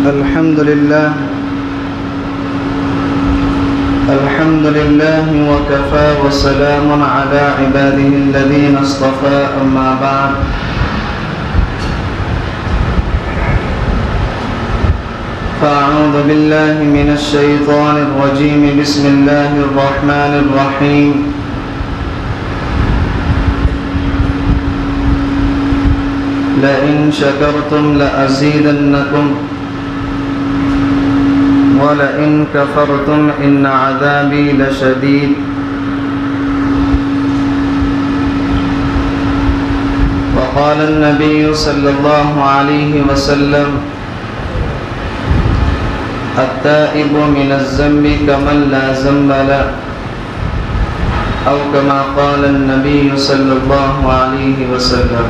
الحمد لله وكفى وسلام على عباده الذين اصطفى أما بعد فأعوذ بالله من الشيطان الرجيم بسم الله الرحمن الرحيم لئن شكرتم لأزيدنكم ولئن كفرتم إن عذابي لشديد وقال النبي صلى الله عليه وسلم التائب من الذنب كمن لا ذنب له أو كما قال النبي صلى الله عليه وسلم.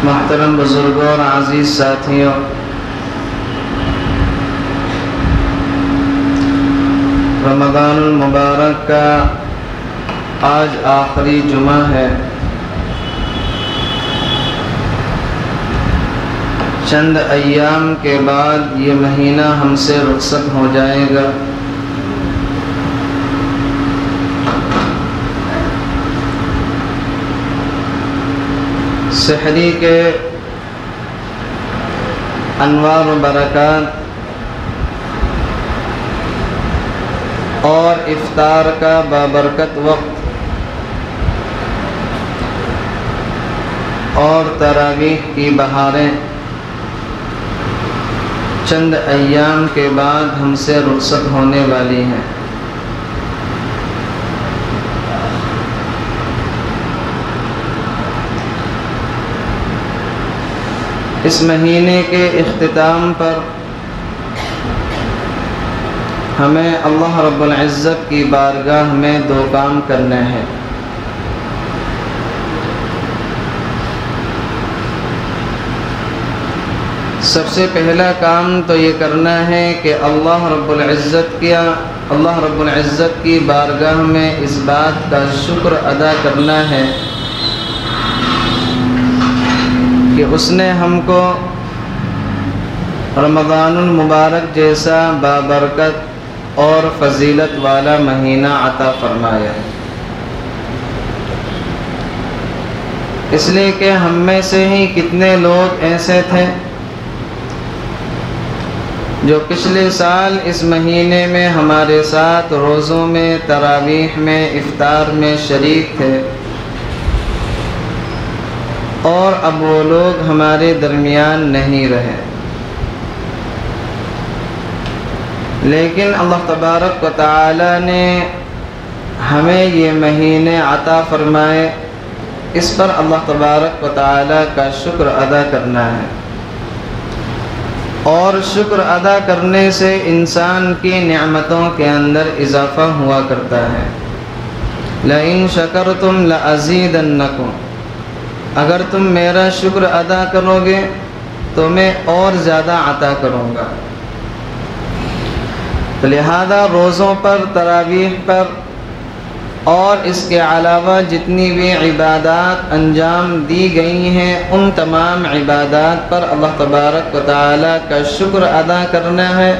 محترم بزرگوں اور عزیز ساتھیوں، رمضان المبارک کا آج آخری جمعہ ہے۔ چند ایام کے بعد یہ مہینہ ہم سے رخصت ہو جائے گا۔ سحری کے انوار و برکات اور افطار کا بابرکت وقت اور تراویح کی بہاریں چند ایام کے بعد ہم سے رخصت ہونے والی ہیں۔ اس مہینے کے اختتام پر ہمیں اللہ رب العزت کی بارگاہ میں دو کام کرنے ہیں۔ سب سے پہلا کام تو یہ کرنا ہے کہ اللہ رب العزت کی بارگاہ میں اس بات کا شکر ادا کرنا ہے کہ اس نے ہم کو رمضان المبارک جیسا بابرکت اور فضیلت والا مہینہ عطا فرمایا۔ اس لیے کہ ہم میں سے ہی کتنے لوگ ایسے تھے جو پچھلے سال اس مہینے میں ہمارے ساتھ روزوں میں، تراویح میں، افطار میں شریک تھے، اور اب وہ لوگ ہمارے درمیان نہیں رہے، لیکن اللہ تبارک و تعالی نے ہمیں یہ مہینے عطا فرمائے۔ اس پر اللہ تبارک و تعالی کا شکر ادا کرنا ہے، اور شکر ادا کرنے سے انسان کی نعمتوں کے اندر اضافہ ہوا کرتا ہے۔ لئن شکرتم لأزیدنکم، اگر تم میرا شکر ادا کرو گے تو میں اور زیادہ عطا کروں گا۔ تو لہذا روزوں پر، تراویح پر اور اس کے علاوہ جتنی بھی عبادات انجام دی گئی ہیں، ان تمام عبادات پر اللہ تبارک و تعالی کا شکر ادا کرنا ہے۔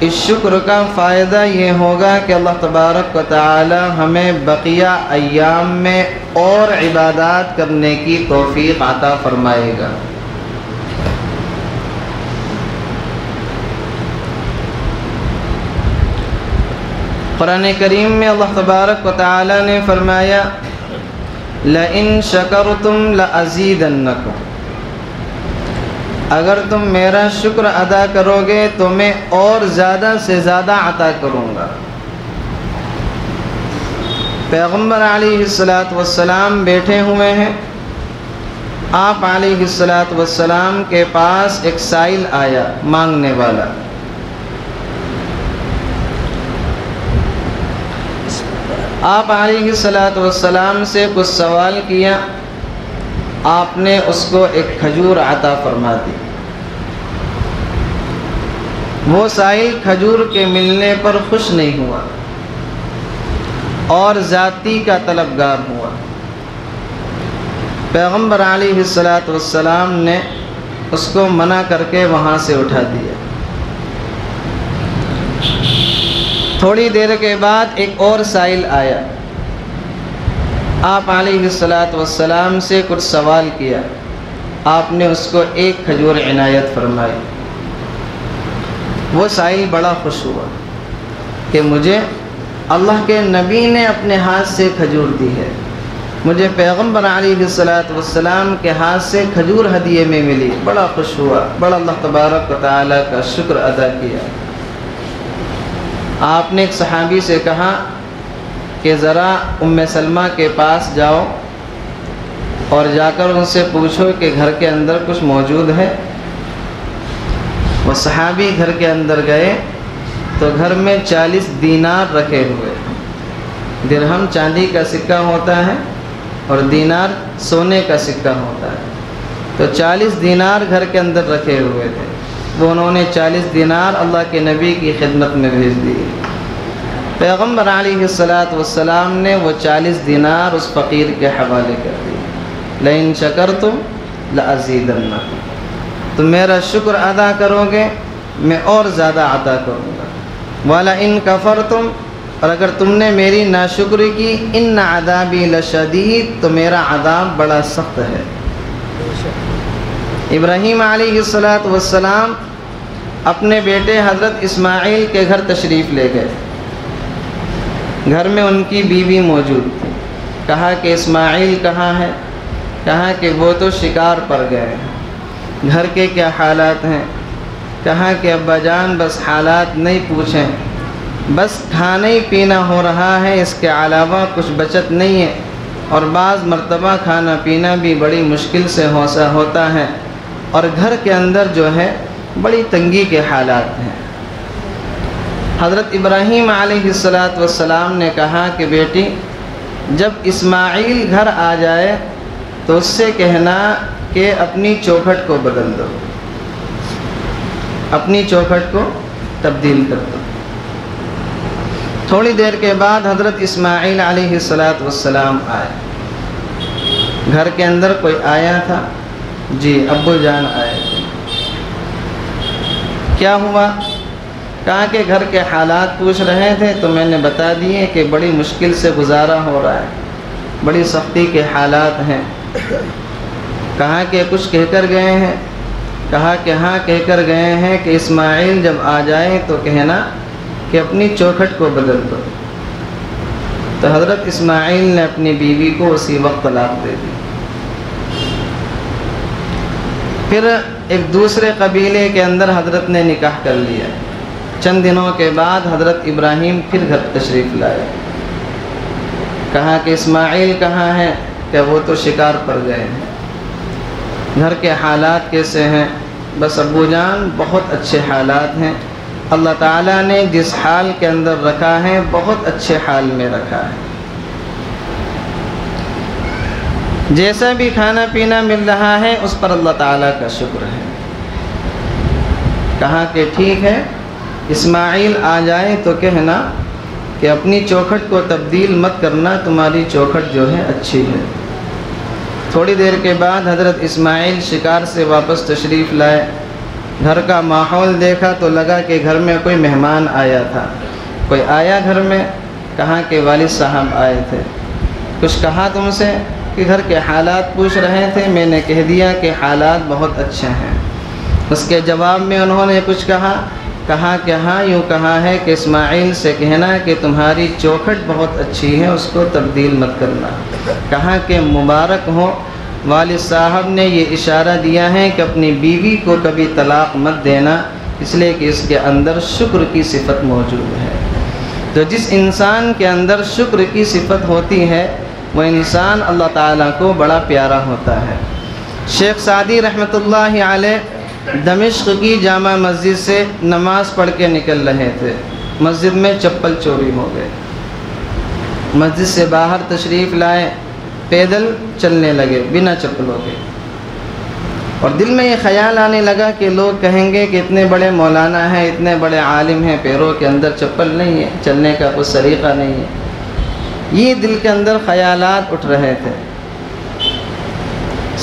اس شکر کا فائدہ یہ ہوگا کہ اللہ تبارک و تعالی ہمیں بقیہ ایام میں اور عبادات کرنے کی توفیق عطا فرمائے گا۔ قرآن کریم میں اللہ تبارک و تعالی نے فرمایا لئن شکرتم لأزیدنکم، اگر تم میرا شکر ادا کرو گے تو میں اور زیادہ سے زیادہ عطا کروں گا۔ پیغمبر علیہ السلام بیٹھے ہوئے ہیں، آپ علیہ السلام کے پاس ایک سائل آیا، مانگنے والا۔ آپ علیہ السلام سے کچھ سوال کیا، آپ نے اس کو ایک کھجور عطا فرما دی۔ وہ سائل کھجور کے ملنے پر خوش نہیں ہوا، اور ذاتی کا طلبگار ہوا۔ پیغمبر علیہ السلام نے اس کو منع کر کے وہاں سے اٹھا دیا۔ تھوڑی دیر کے بعد ایک اور سائل آیا، آپ علیہ السلام سے کچھ سوال کیا، آپ نے اس کو ایک کھجور عنایت فرمائی۔ وہ سائل بڑا خوش ہوا کہ مجھے اللہ کے نبی نے اپنے ہاتھ سے کھجور دی ہے، مجھے پیغمبر علیہ السلام کے ہاتھ سے کھجور ہدیے میں ملی۔ بڑا خوش ہوا، بڑا اللہ تبارک و تعالیٰ کا شکر ادا کیا۔ آپ نے ایک صحابی سے کہا کہ ذرا ام سلمہ کے پاس جاؤ اور جا کر ان سے پوچھو کہ گھر کے اندر کچھ موجود ہے۔ وہ صحابی گھر کے اندر گئے تو گھر میں 40 دینار رکھے ہوئے۔ درہم چاندی کا سکہ ہوتا ہے اور دینار سونے کا سکہ ہوتا ہے، تو 40 دینار گھر کے اندر رکھے ہوئے تھے۔ وہ انہوں نے 40 دینار اللہ کے نبی کی خدمت میں بھیج دیے۔ پیغمبر علیہ السلام نے وہ 40 دینار اس فقیر کے حوالے کر دیے۔ لئن شکرتم لازیدنکم، تم میرا شکر ادا کرو گے میں اور زیادہ عطا کروں گا۔ وَلَئِن كَفَرْتُمْ، اور اگر تم نے میری ناشکری کی، ان عذابی لشدید، تو میرا عذاب بڑا سخت ہے۔ ابراہیم علیہ السلام اپنے بیٹے حضرت اسماعیل کے گھر تشریف لے گئے۔ گھر میں ان کی بیوی موجود تھی۔ کہا کہ اسماعیل کہاں ہے؟ کہا کہ وہ تو شکار پر گئے ہیں۔ گھر کے کیا حالات ہیں؟ کہا کہ ابا جان بس حالات نہیں پوچھیں، بس کھانا ہی پینا ہو رہا ہے، اس کے علاوہ کچھ بچت نہیں ہے، اور بعض مرتبہ کھانا پینا بھی بڑی مشکل سے ہوتا ہے، اور گھر کے اندر جو ہے بڑی تنگی کے حالات ہیں۔ حضرت ابراہیم علیہ السلام نے کہا کہ بیٹی جب اسماعیل گھر آ جائے تو اس سے کہنا کہ اپنی چوکھٹ کو بدل دو، اپنی چوکھٹ کو تبدیل کر دو۔ تھوڑی دیر کے بعد حضرت اسماعیل علیہ السلام آئے۔ گھر کے اندر کوئی آیا تھا؟ جی ابو جان آئے تھے۔ کیا ہوا؟ کہا کہ گھر کے حالات پوچھ رہے تھے تو میں نے بتا دیے کہ بڑی مشکل سے گزارا ہو رہا ہے، بڑی سختی کے حالات ہیں۔ کہا کہ کچھ کہہ کر گئے ہیں؟ کہا کہ ہاں کہہ کر گئے ہیں کہ اسماعیل جب آ جائے تو کہنا کہ اپنی چوکھٹ کو بدل دو۔ تو حضرت اسماعیل نے اپنی بیوی کو اسی وقت طلاق دے دی۔ پھر ایک دوسرے قبیلے کے اندر حضرت نے نکاح کر لیا۔ چند دنوں کے بعد حضرت ابراہیم پھر گھر تشریف لائے۔ کہا کہ اسماعیل کہاں ہے؟ کہ وہ تو شکار پر گئے ہیں۔ گھر کے حالات کیسے ہیں؟ بس ابو جان بہت اچھے حالات ہیں، اللہ تعالیٰ نے جس حال کے اندر رکھا ہے بہت اچھے حال میں رکھا ہے، جیسا بھی کھانا پینا مل رہا ہے اس پر اللہ تعالیٰ کا شکر ہے۔ کہا کہ ٹھیک ہے، اسماعیل آ جائے تو کہنا کہ اپنی چوکھٹ کو تبدیل مت کرنا، تمہاری چوکھٹ جو ہے اچھی ہے۔ تھوڑی دیر کے بعد حضرت اسماعیل شکار سے واپس تشریف لائے۔ گھر کا ماحول دیکھا تو لگا کہ گھر میں کوئی مہمان آیا تھا۔ کوئی آیا گھر میں؟ کہا کہ والد صاحب آئے تھے۔ کچھ کہا تم سے؟ کہ گھر کے حالات پوچھ رہے تھے، میں نے کہہ دیا کہ حالات بہت اچھے ہیں۔ اس کے جواب میں انہوں نے کچھ کہا کہ ہاں یوں کہا ہے کہ اسماعیل سے کہنا کہ تمہاری چوکھٹ بہت اچھی ہے، اس کو تبدیل مت کرنا۔ کہا کہ مبارک ہو، والد صاحب نے یہ اشارہ دیا ہے کہ اپنی بیوی کو کبھی طلاق مت دینا، اس لیے کہ اس کے اندر شکر کی صفت موجود ہے۔ تو جس انسان کے اندر شکر کی صفت ہوتی ہے وہ انسان اللہ تعالیٰ کو بڑا پیارا ہوتا ہے۔ شیخ سعدی رحمۃ اللہ علیہ دمشق کی جامع مسجد سے نماز پڑھ کے نکل رہے تھے، مسجد میں چپل چوری ہو گئے، مسجد سے باہر تشریف لائے، پیدل چلنے لگے بنا چپلوں کے، اور دل میں یہ خیال آنے لگا کہ لوگ کہیں گے کہ اتنے بڑے مولانا ہیں، اتنے بڑے عالم ہیں، پیروں کے اندر چپل نہیں ہے، چلنے کا کوئی طریقہ نہیں ہے۔ یہ دل کے اندر خیالات اٹھ رہے تھے۔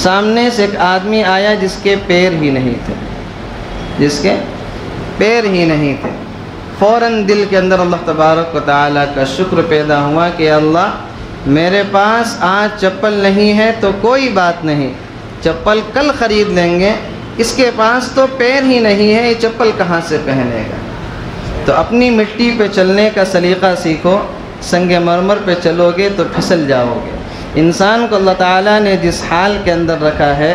سامنے سے ایک آدمی آیا جس کے پیر ہی نہیں تھے، جس کے پیر ہی نہیں تھے۔ فوراً دل کے اندر اللہ تبارک و تعالیٰ کا شکر پیدا ہوا کہ اللہ میرے پاس آج چپل نہیں ہے تو کوئی بات نہیں، چپل کل خرید لیں گے، اس کے پاس تو پیر ہی نہیں ہے، یہ چپل کہاں سے پہنے گا؟ تو اپنی مٹی پہ چلنے کا سلیقہ سیکھو، سنگ مرمر پہ چلو گے تو پھسل جاؤ گے۔ انسان کو اللہ تعالیٰ نے جس حال کے اندر رکھا ہے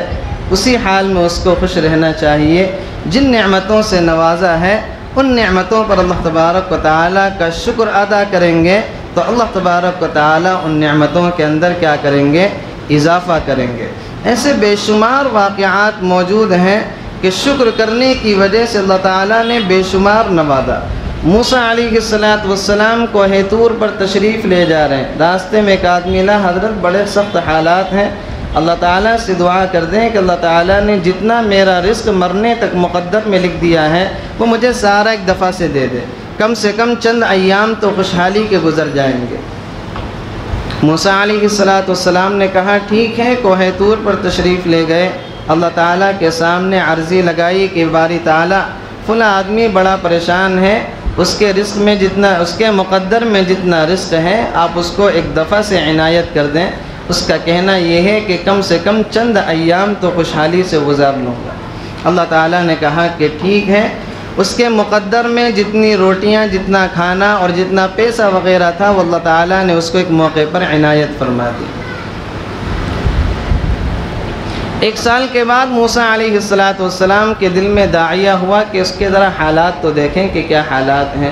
اسی حال میں اس کو خوش رہنا چاہیے۔ جن نعمتوں سے نوازا ہے ان نعمتوں پر اللہ تبارک و تعالیٰ کا شکر ادا کریں گے تو اللہ تبارک و تعالیٰ ان نعمتوں کے اندر کیا کریں گے؟ اضافہ کریں گے۔ ایسے بے شمار واقعات موجود ہیں کہ شکر کرنے کی وجہ سے اللہ تعالیٰ نے بے شمار نوازا۔ موسیٰ علیہ السلام کوہ طور پر تشریف لے جا رہے ہیں، راستے میں ایک آدمی ملا، حضرت بڑے سخت حالات ہیں، اللہ تعالیٰ سے دعا کر دیں کہ اللہ تعالیٰ نے جتنا میرا رزق مرنے تک مقدر میں لکھ دیا ہے وہ مجھے سارا ایک دفعہ سے دے دے، کم سے کم چند ایام تو خوشحالی کے گزر جائیں گے۔ موسیٰ علیہ السلام نے کہا ٹھیک ہے، کوہ طور پر تشریف لے گئے، اللہ تعالیٰ کے سامنے عرضی لگائی کہ باری تعالیٰ فلاں آدمی بڑا پریشان ہے، اس کے رزق میں جتنا، اس کے مقدر میں جتنا رزق ہے آپ اس کو ایک دفعہ سے عنایت کر دیں۔ اس کا کہنا یہ ہے کہ کم سے کم چند ایام تو خوشحالی سے گزار لوں گا۔ اللہ تعالیٰ نے کہا کہ ٹھیک ہے، اس کے مقدر میں جتنی روٹیاں، جتنا کھانا اور جتنا پیسہ وغیرہ تھا وہ اللہ تعالیٰ نے اس کو ایک موقع پر عنایت فرما دی۔ ایک سال کے بعد موسیٰ علیہ السلام کے دل میں داعیہ ہوا کہ اس کے ذرا حالات تو دیکھیں کہ کیا حالات ہیں۔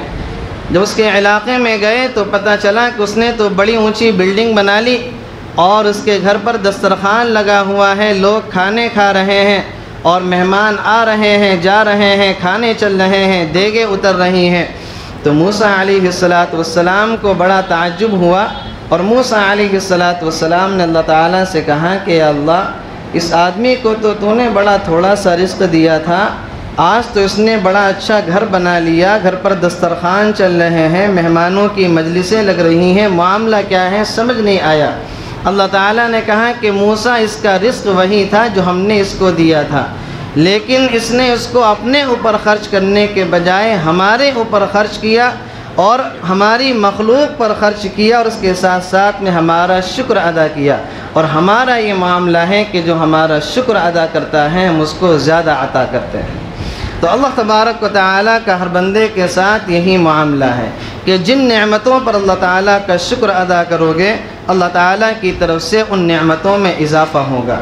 جب اس کے علاقے میں گئے تو پتہ چلا کہ اس نے تو بڑی اونچی بلڈنگ بنا لی اور اس کے گھر پر دسترخوان لگا ہوا ہے، لوگ کھانے کھا رہے ہیں اور مہمان آ رہے ہیں، جا رہے ہیں، کھانے چل رہے ہیں، دیگیں اتر رہی ہیں۔ تو موسیٰ علیہ السلام کو بڑا تعجب ہوا اور موسیٰ علیہ السلام نے اللہ تعالیٰ سے کہا کہ اللہ اس آدمی کو تو نے بڑا تھوڑا سا رزق دیا تھا، آج تو اس نے بڑا اچھا گھر بنا لیا، گھر پر دسترخوان چل رہے ہیں، مہمانوں کی مجلسیں لگ رہی ہیں، معاملہ کیا ہے سمجھ نہیں آیا۔ اللہ تعالیٰ نے کہا کہ موسیٰ اس کا رزق وہی تھا جو ہم نے اس کو دیا تھا، لیکن اس نے اس کو اپنے اوپر خرچ کرنے کے بجائے ہمارے اوپر خرچ کیا اور ہماری مخلوق پر خرچ کیا اور اس کے ساتھ ساتھ میں ہمارا شکر ادا کیا، اور ہمارا یہ معاملہ ہے کہ جو ہمارا شکر ادا کرتا ہے ہم اس کو زیادہ عطا کرتے ہیں۔ تو اللہ تبارک و تعالیٰ کا ہر بندے کے ساتھ یہی معاملہ ہے کہ جن نعمتوں پر اللہ تعالیٰ کا شکر ادا کرو گے اللہ تعالیٰ کی طرف سے ان نعمتوں میں اضافہ ہوگا۔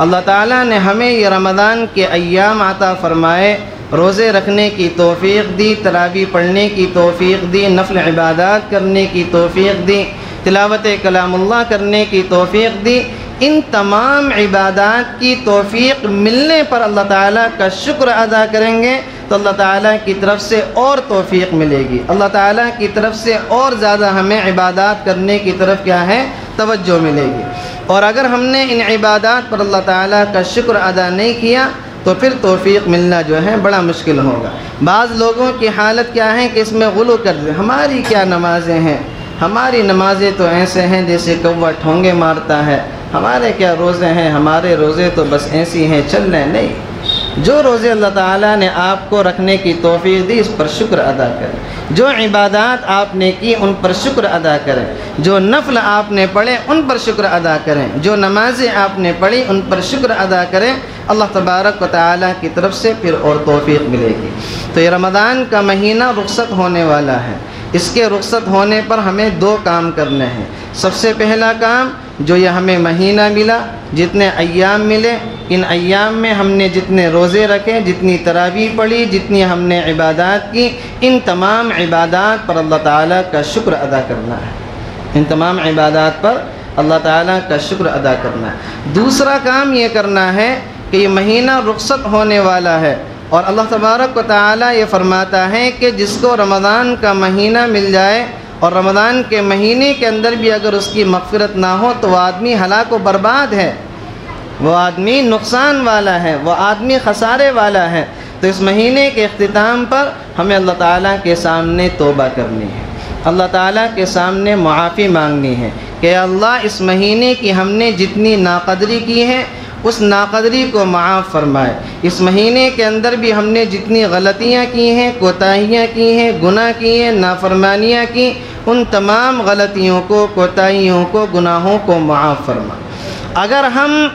اللہ تعالیٰ نے ہمیں یہ رمضان کے ایام عطا فرمائے، روزے رکھنے کی توفیق دی، تراویح پڑھنے کی توفیق دی، نفل عبادات کرنے کی توفیق دی، تلاوت کلام اللہ کرنے کی توفیق دی۔ ان تمام عبادات کی توفیق ملنے پر اللہ تعالیٰ کا شکر ادا کریں گے تو اللہ تعالیٰ کی طرف سے اور توفیق ملے گی، اللہ تعالیٰ کی طرف سے اور زیادہ ہمیں عبادات کرنے کی طرف کیا ہے توجہ ملے گی۔ اور اگر ہم نے ان عبادات پر اللہ تعالیٰ کا شکر ادا نہیں کیا تو پھر توفیق ملنا جو ہے بڑا مشکل ہوگا۔ بعض لوگوں کی حالت کیا ہے کہ اس میں غلو کر دیں، ہماری کیا نمازیں ہیں، ہماری نمازیں تو ایسے ہیں جیسے کوا ٹھونگے مارتا ہے، ہمارے کیا روزے ہیں، ہمارے روزے تو بس ایسی ہیں چل رہے ہیں۔ نہیں، جو روزے اللہ تعالیٰ نے آپ کو رکھنے کی توفیق دی اس پر شکر ادا کریں، جو عبادات آپ نے کی ان پر شکر ادا کریں، جو نفل آپ نے پڑھے ان پر شکر ادا کریں، جو نمازیں آپ نے پڑھی ان پر شکر ادا کریں، اللہ تبارک و تعالیٰ کی طرف سے پھر اور توفیق ملے گی۔ تو یہ رمضان کا مہینہ رخصت ہونے والا ہے، اس کے رخصت ہونے پر ہمیں دو کام کرنے ہیں۔ سب سے پہلا کام جو یہ ہمیں مہینہ ملا، جتنے ایام ملے، ان ایام میں ہم نے جتنے روزے رکھے، جتنی تراویح پڑھی، جتنی ہم نے عبادات کی، ان تمام عبادات پر اللہ تعالیٰ کا شکر ادا کرنا ہے، ان تمام عبادات پر اللہ تعالیٰ کا شکر ادا کرنا ہے۔ دوسرا کام یہ کرنا ہے کہ یہ مہینہ رخصت ہونے والا ہے اور اللہ تبارک و تعالیٰ یہ فرماتا ہے کہ جس کو رمضان کا مہینہ مل جائے اور رمضان کے مہینے کے اندر بھی اگر اس کی مغفرت نہ ہو تو وہ آدمی ہلاک و برباد ہے، وہ آدمی نقصان والا ہے، وہ آدمی خسارے والا ہے۔ تو اس مہینے کے اختتام پر ہمیں اللہ تعالیٰ کے سامنے توبہ کرنی ہے، اللہ تعالیٰ کے سامنے معافی مانگنی ہے کہ اللہ اس مہینے کی ہم نے جتنی ناقدری کی ہے اس ناقدری کو معاف فرمائے، اس مہینے کے اندر بھی ہم نے جتنی غلطیاں کی ہیں، کوتاہیاں کی ہیں، گناہ کی ہیں، نافرمانیاں کی، ان تمام غلطیوں کو، کوتاہیوں کو، گناہوں کو معاف فرما۔ اگر ہم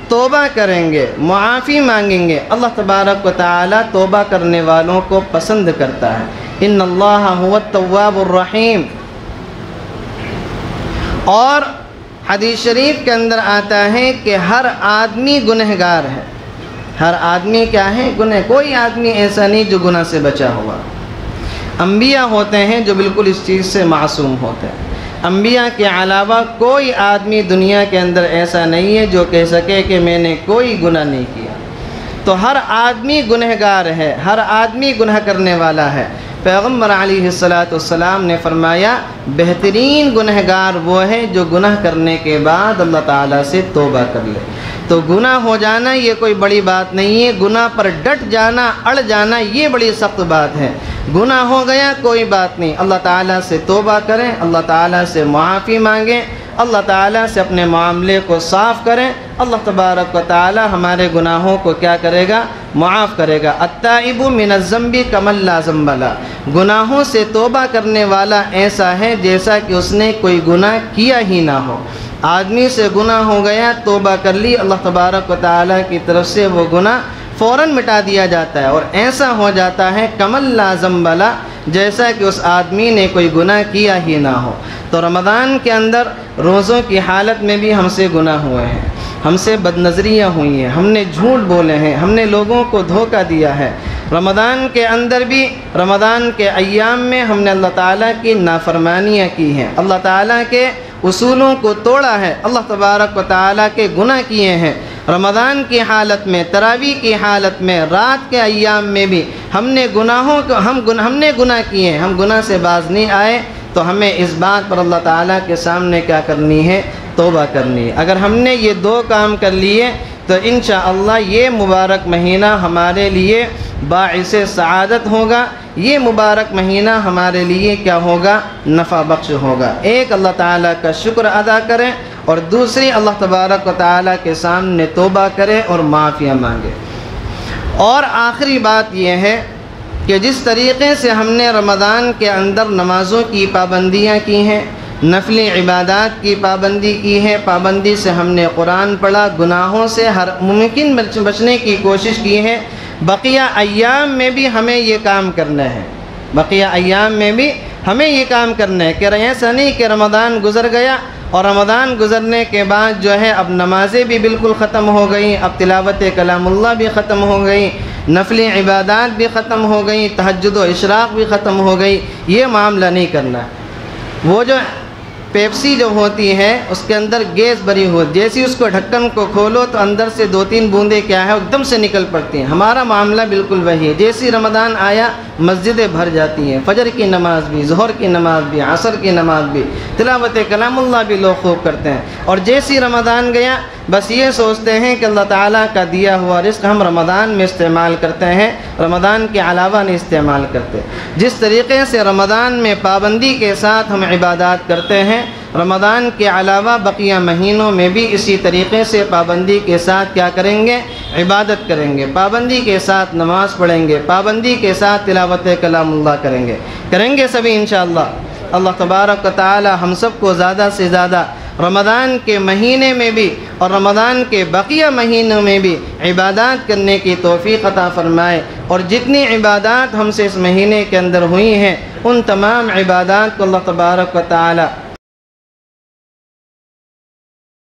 توبہ کریں گے، معافی مانگیں گے، اللہ تبارک و تعالی توبہ کرنے والوں کو پسند کرتا ہے۔ ان اللہ هو التواب الرحیم۔ اور حدیث شریف کے اندر آتا ہے کہ ہر آدمی گنہگار ہے، ہر آدمی کیا ہے؟ کوئی آدمی ایسا نہیں جو گناہ سے بچا ہوا۔ انبیاء ہوتے ہیں جو بالکل اس چیز سے معصوم ہوتے ہیں۔ انبیاء کے علاوہ کوئی آدمی دنیا کے اندر ایسا نہیں ہے جو کہہ سکے کہ میں نے کوئی گناہ نہیں کیا۔ تو ہر آدمی گنہگار ہے، ہر آدمی گناہ کرنے والا ہے۔ پیغمبر علیہ السلام نے فرمایا بہترین گنہگار وہ ہے جو گناہ کرنے کے بعد اللہ تعالیٰ سے توبہ کر لے۔ تو گناہ ہو جانا یہ کوئی بڑی بات نہیں ہے، گناہ پر ڈٹ جانا، اڑ جانا یہ بڑی سخت بات ہے۔ گناہ ہو گیا کوئی بات نہیں، اللہ تعالیٰ سے توبہ کریں، اللہ تعالیٰ سے معافی مانگیں، اللہ تعالیٰ سے اپنے معاملے کو صاف کریں، اللہ تبارک و تعالیٰ ہمارے گناہوں کو کیا کرے گا؟ معاف کرے گا۔ التائب من الذنب کمن لا ذنب لہ۔ گناہوں سے توبہ کرنے والا ایسا ہے جیسا کہ اس نے کوئی گناہ کیا ہی نہ ہو۔ آدمی سے گناہ ہو گیا، توبہ کر لی، اللہ تبارک و تعالیٰ کی طرف سے وہ گناہ فوراً مٹا دیا جاتا ہے، اور ایسا ہو جاتا ہے کمن لا ذنب لہ، جیسا کہ اس آدمی نے کوئی گناہ کیا ہی نہ ہو۔ تو رمضان کے اندر روزوں کی حالت میں بھی ہم سے گناہ ہوئے ہیں، ہم سے بد نظریاں ہوئی ہیں، ہم نے جھوٹ بولے ہیں، ہم نے لوگوں کو دھوکہ دیا ہے۔ رمضان کے اندر بھی، رمضان کے ایام میں ہم نے اللہ تعالیٰ کی نافرمانیاں کی ہیں، اللہ تعالیٰ کے اصولوں کو توڑا ہے، اللہ تبارک و تعالیٰ کے گناہ کیے ہیں۔ رمضان کی حالت میں، تراویح کی حالت میں، رات کے ایام میں بھی ہم نے گناہوں کو ہم نے گناہ کیے ہیں، ہم گناہ سے باز نہیں آئے۔ تو ہمیں اس بات پر اللہ تعالیٰ کے سامنے کیا کرنی ہے؟ توبہ کرنی ہے۔ اگر ہم نے یہ دو کام کر لیے تو انشاءاللہ یہ مبارک مہینہ ہمارے لیے باعث سعادت ہوگا، یہ مبارک مہینہ ہمارے لیے کیا ہوگا؟ نفع بخش ہوگا۔ ایک اللہ تعالیٰ کا شکر ادا کریں، اور دوسری اللہ تبارک و تعالیٰ کے سامنے توبہ کریں اور معافیاں مانگیں۔ اور آخری بات یہ ہے کہ جس طریقے سے ہم نے رمضان کے اندر نمازوں کی پابندیاں کی ہیں، نفلی عبادات کی پابندی کی ہے، پابندی سے ہم نے قرآن پڑھا، گناہوں سے ہر ممکن بچنے کی کوشش کی ہے، بقیہ ایام میں بھی ہمیں یہ کام کرنا ہے، بقیہ ایام میں بھی ہمیں یہ کام کرنا ہے کہ ایسا نہیں کہ رمضان گزر گیا اور رمضان گزرنے کے بعد جو ہے اب نمازیں بھی بالکل ختم ہو گئیں، اب تلاوت کلام اللہ بھی ختم ہو گئی، نفلی عبادات بھی ختم ہو گئیں، تہجد و اشراق بھی ختم ہو گئی۔ یہ معاملہ نہیں کرنا ہے۔ وہ جو پیپسی جو ہوتی ہے اس کے اندر گیس بھری ہو، جیسی اس کو ڈھکن کو کھولو تو اندر سے 2-3 بوندیں کیا ہے ایک دم سے نکل پڑتی ہیں۔ ہمارا معاملہ بالکل وہی ہے، جیسی رمضان آیا مسجدیں بھر جاتی ہیں، فجر کی نماز بھی، ظہر کی نماز بھی، عصر کی نماز بھی، تلاوت کلام اللہ بھی لوگ خوب کرتے ہیں، اور جیسی رمضان گیا بس یہ سوچتے ہیں کہ اللہ تعالیٰ کا دیا ہوا رزق ہم رمضان میں استعمال کرتے ہیں، رمضان کے علاوہ نہیں استعمال کرتے۔ جس طریقے سے رمضان میں پابندی کے ساتھ ہم عبادات کرتے ہیں، رمضان کے علاوہ بقیہ مہینوں میں بھی اسی طریقے سے پابندی کے ساتھ کیا کریں گے؟ عبادت کریں گے، پابندی کے ساتھ نماز پڑھیں گے، پابندی کے ساتھ تلاوت کلام اللہ کریں گے سبھی انشاءاللہ۔ اللہ تبارک و تعالی ہم سب کو زیادہ سے زیادہ رمضان کے مہینے میں بھی اور رمضان کے بقیہ مہینوں میں بھی عبادات کرنے کی توفیق عطا فرمائے، اور جتنی عبادات ہم سے اس مہینے کے اندر ہوئی ہیں ان تمام عبادات کو اللہ تبارک و تعالی